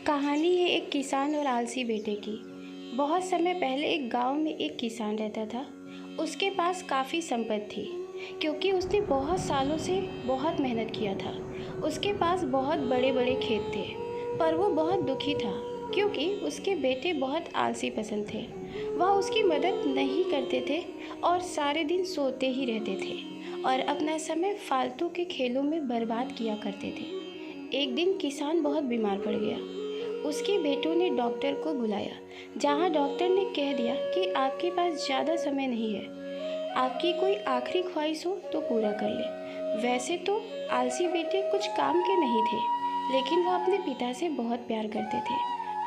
कहानी है एक किसान और आलसी बेटे की। बहुत समय पहले एक गांव में एक किसान रहता था। उसके पास काफ़ी संपत्ति थी क्योंकि उसने बहुत सालों से बहुत मेहनत किया था। उसके पास बहुत बड़े बड़े खेत थे, पर वो बहुत दुखी था क्योंकि उसके बेटे बहुत आलसी पसंद थे। वह उसकी मदद नहीं करते थे और सारे दिन सोते ही रहते थे और अपना समय फालतू के खेलों में बर्बाद किया करते थे। एक दिन किसान बहुत बीमार पड़ गया। उसके बेटों ने डॉक्टर को बुलाया, जहां डॉक्टर ने कह दिया कि आपके पास ज़्यादा समय नहीं है, आपकी कोई आखिरी ख्वाहिश हो तो पूरा कर ले। वैसे तो आलसी बेटे कुछ काम के नहीं थे, लेकिन वह अपने पिता से बहुत प्यार करते थे।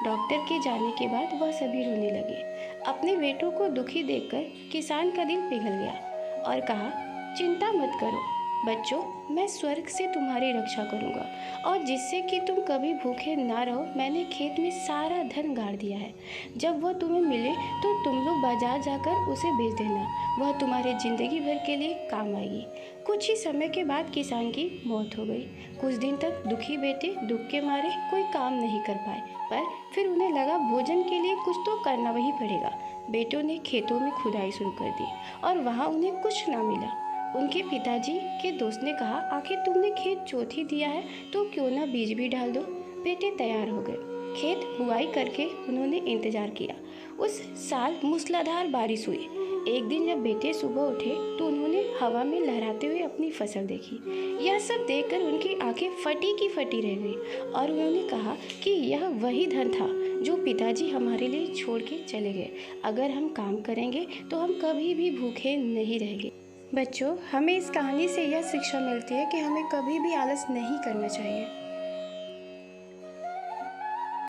डॉक्टर के जाने के बाद वह सभी रोने लगे। अपने बेटों को दुखी देखकर किसान का दिल पिघल गया और कहा, चिंता मत करो बच्चों, मैं स्वर्ग से तुम्हारी रक्षा करूंगा और जिससे कि तुम कभी भूखे ना रहो, मैंने खेत में सारा धन गाड़ दिया है। जब वह तुम्हें मिले तो तुम लोग बाजार जाकर उसे बेच देना, वह तुम्हारे ज़िंदगी भर के लिए काम आएगी। कुछ ही समय के बाद किसान की मौत हो गई। कुछ दिन तक दुखी बेटे दुख के मारे कोई काम नहीं कर पाए, पर फिर उन्हें लगा भोजन के लिए कुछ तो करना ही पड़ेगा। बेटों ने खेतों में खुदाई शुरू कर दी और वहाँ उन्हें कुछ ना मिला। उनके पिताजी के दोस्त ने कहा, आखिर तुमने खेत जोत ही दिया है तो क्यों ना बीज भी डाल दो। बेटे तैयार हो गए। खेत बुआई करके उन्होंने इंतजार किया। उस साल मूसलाधार बारिश हुई। एक दिन जब बेटे सुबह उठे तो उन्होंने हवा में लहराते हुए अपनी फसल देखी। यह सब देखकर उनकी आंखें फटी की फटी रह गई और उन्होंने कहा कि यह वही धन था जो पिताजी हमारे लिए छोड़ के चले गए। अगर हम काम करेंगे तो हम कभी भी भूखे नहीं रहेंगे। बच्चों, हमें इस कहानी से यह शिक्षा मिलती है कि हमें कभी भी आलस नहीं करना चाहिए।